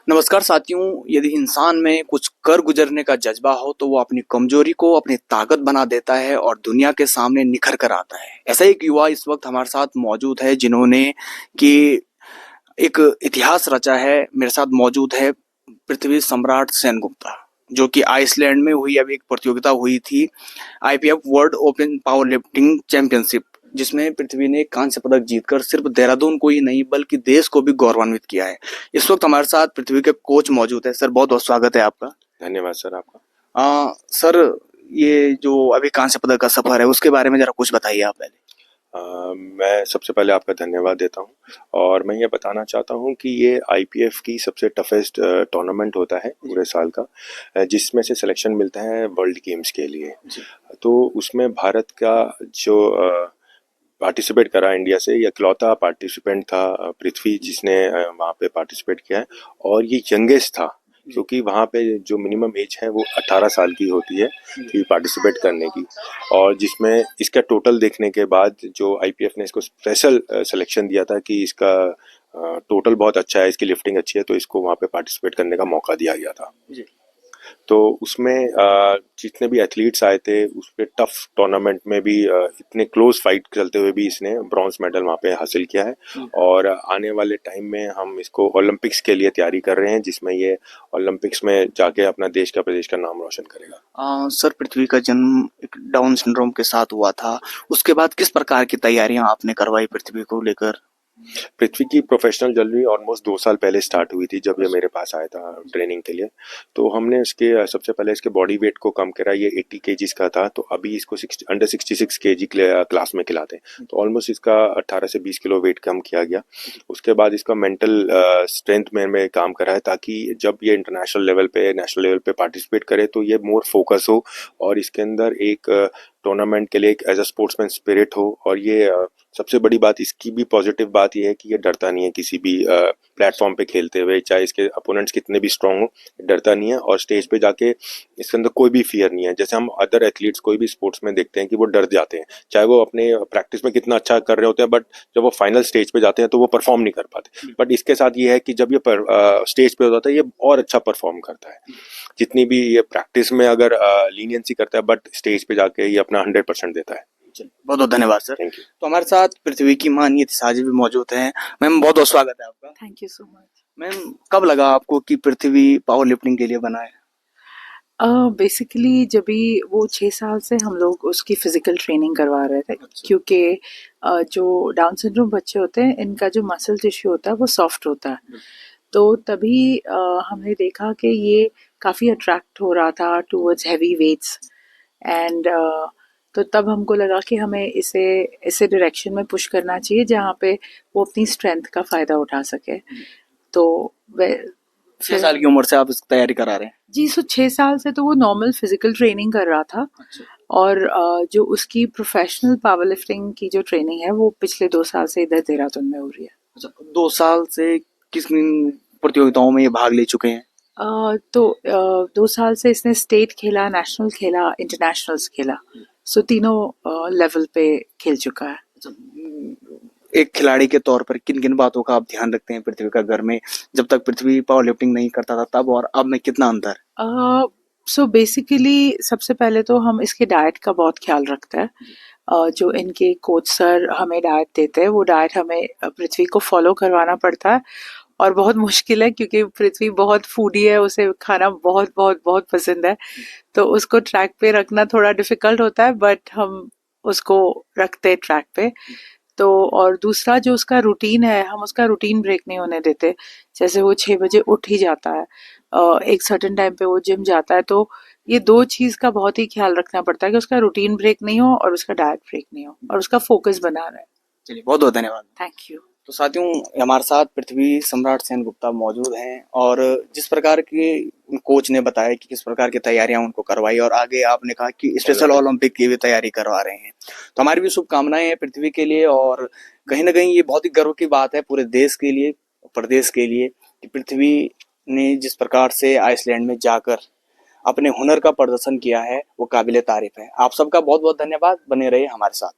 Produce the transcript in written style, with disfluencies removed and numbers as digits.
नमस्कार साथियों। यदि इंसान में कुछ कर गुजरने का जज्बा हो तो वो अपनी कमजोरी को अपनी ताकत बना देता है और दुनिया के सामने निखर कर आता है। ऐसा एक युवा इस वक्त हमारे साथ मौजूद है जिन्होंने कि एक इतिहास रचा है। मेरे साथ मौजूद है पृथ्वी सम्राट सेनगुप्ता, जो कि आइसलैंड में हुई अभी एक प्रतियोगिता हुई थी, IPF world open power lifting championship, जिसमें पृथ्वी ने कांस्य पदक जीतकर सिर्फ देहरादून को ही नहीं बल्कि देश को भी गौरवान्वित किया है। इस वक्त हमारे साथ पृथ्वी के कोच मौजूद है। सर, बहुत बहुत स्वागत है आपका। धन्यवाद सर आपका। सर, ये जो अभी कांस्य पदक का सफर है उसके बारे में जरा कुछ बताइए आप पहले। मैं सबसे पहले आपका धन्यवाद देता हूं और मैं ये बताना चाहता हूं कि ये आईपीएफ की सबसे टफेस्ट टूर्नामेंट होता है पूरे साल का, जिसमें से सिलेक्शन मिलता है वर्ल्ड गेम्स के लिए। तो उसमें भारत का जो पार्टिसिपेट करा इंडिया से, ये इकलौता पार्टिसिपेंट था पृथ्वी, जिसने वहाँ पे पार्टिसिपेट किया है। और ये यंगेस्ट था क्योंकि वहाँ पे जो मिनिमम एज है वो 18 साल की होती है कि पार्टिसिपेट करने की। और जिसमें इसका टोटल देखने के बाद जो आईपीएफ ने इसको स्पेशल सिलेक्शन दिया था कि इसका टोटल बहुत अच्छा है, इसकी लिफ्टिंग अच्छी है, तो इसको वहाँ पे पार्टिसिपेट करने का मौका दिया गया था। तो उसमें जितने भी एथलीट्स आए थे उस पे टफ टूर्नामेंट में भी इतने क्लोज फाइट चलते हुए भी इसने ब्रॉन्ज मेडल वहाँ पे हासिल किया है। और आने वाले टाइम में हम इसको ओलंपिक्स के लिए तैयारी कर रहे हैं, जिसमें ये ओलंपिक्स में जाके अपना देश का प्रदेश का नाम रोशन करेगा। सर, पृथ्वी का जन्म एक डाउन सिंड्रोम के साथ हुआ था, उसके बाद किस प्रकार की तैयारियां आपने करवाई पृथ्वी को लेकर? पृथ्वी की प्रोफेशनल जर्नी ऑलमोस्ट 2 साल पहले स्टार्ट हुई थी, जब ये मेरे पास आया था ट्रेनिंग के लिए। तो हमने इसके सबसे पहले इसके बॉडी वेट को कम करा। ये 80 केजीज का था, तो अभी इसको अंडर 66 केजी क्लास में खिलाते हैं। तो ऑलमोस्ट इसका 18 से 20 किलो वेट कम किया गया। उसके बाद इसका मेंटल स्ट्रेंथ में काम करा है, ताकि जब ये इंटरनेशनल लेवल पे, नेशनल लेवल पे पार्टिसिपेट करे तो ये मोर फोकस हो और इसके अंदर एक टूर्नामेंट के लिए एक एज अ स्पोर्ट्समैन स्पिरिट हो। और ये सबसे बड़ी बात इसकी भी पॉजिटिव बात ये है कि ये डरता नहीं है किसी भी प्लेटफॉर्म पे खेलते हुए, चाहे इसके अपोनेंट्स कितने भी स्ट्रांग हो, डरता नहीं है। और स्टेज पे जाके इसके अंदर कोई भी फियर नहीं है। जैसे हम अदर एथलीट्स कोई भी स्पोर्ट्स में देखते हैं कि वो डर जाते हैं, चाहे वो अपने प्रैक्टिस में कितना अच्छा कर रहे होते हैं, बट जब वो फाइनल स्टेज पे जाते हैं तो वो परफॉर्म नहीं कर पाते। बट इसके साथ ये है कि जब ये स्टेज पे होता है ये और अच्छा परफॉर्म करता है। जितनी भी ये प्रैक्टिस में अगर लीनियंसी करता है, बट स्टेज पे जाके ये अपना 100% देता है। बहुत बहुत धन्यवाद सर। Thank you. तो हमारे साथ पृथ्वी की मां नियति साजी भी मौजूद हैं। मैम, बहुत बहुत स्वागत है आपका। Thank you so much. Ma'am, कब लगा आपको कि पृथ्वी पावर लिफ्टिंग के लिए बना है? बेसिकली जब भी वो 6 साल से हम लोग उसकी फिजिकल ट्रेनिंग करवा रहे थे, क्योंकि जो डाउन सिंड्रोम बच्चे होते हैं इनका जो मसल टिश्यू होता है वो सॉफ्ट होता है। तो तभी हमने देखा कि ये काफ़ी अट्रैक्ट हो रहा था टूवर्ड्स हैवी वेट्स एंड तो तब हमको लगा कि हमें इसे ऐसे डायरेक्शन में पुश करना चाहिए जहाँ पे वो अपनी स्ट्रेंथ का फ़ायदा उठा सके। तो 6 साल की उम्र से आप इसकी तैयारी करा रहे हैं? जी, सो 6 साल से तो वो नॉर्मल फिजिकल ट्रेनिंग कर रहा था। और जो उसकी प्रोफेशनल पावर लिफ्टिंग की जो ट्रेनिंग है वो पिछले 2 साल से इधर देहरादून में हो रही है। अच्छा, 2 साल से किस किन प्रतियोगिताओं में ये भाग ले चुके हैं? 2 साल से इसने स्टेट खेला, नेशनल खेला, इंटरनेशनल्स खेला। सो तीनों लेवल पे खेल चुका है। एक खिलाड़ी के तौर पर किन किन बातों का आप ध्यान रखते हैं पृथ्वी का घर में? जब तक पृथ्वी पावर लिफ्टिंग नहीं करता था तब और अब में कितना अंतर? सो बेसिकली सबसे पहले तो हम इसके डाइट का बहुत ख्याल रखते हैं। जो इनके कोच सर हमें डाइट देते हैं वो डाइट हमें पृथ्वी को फॉलो करवाना पड़ता है। और बहुत मुश्किल है क्योंकि पृथ्वी बहुत फूडी है, उसे खाना बहुत बहुत बहुत पसंद है। तो उसको ट्रैक पे रखना थोड़ा डिफिकल्ट होता है, बट हम उसको रखते हैं ट्रैक पे। तो और दूसरा जो उसका रूटीन है, हम उसका रूटीन ब्रेक नहीं होने देते। जैसे वो 6 बजे उठ ही जाता है, एक सर्टेन टाइम पे वो जिम जाता है। तो ये 2 चीज़ का बहुत ही ख्याल रखना पड़ता है कि उसका रूटीन ब्रेक नहीं हो और उसका डाइट ब्रेक नहीं हो और उसका फोकस बना रहे। चलिए, बहुत बहुत धन्यवाद। Thank you. तो साथियों, हमारे साथ पृथ्वी सम्राट सेनगुप्ता मौजूद हैं और जिस प्रकार के कोच ने बताया कि किस प्रकार की तैयारियां उनको करवाई और आगे आपने कहा कि स्पेशल ओलंपिक की भी तैयारी करवा रहे हैं, तो हमारी भी शुभकामनाएं हैं पृथ्वी के लिए। और कहीं ना कहीं ये बहुत ही गर्व की बात है पूरे देश के लिए, प्रदेश के लिए, कि पृथ्वी ने जिस प्रकार से आइसलैंड में जाकर अपने हुनर का प्रदर्शन किया है वो काबिले तारीफ है। आप सबका बहुत बहुत धन्यवाद। बने रहे हमारे साथ।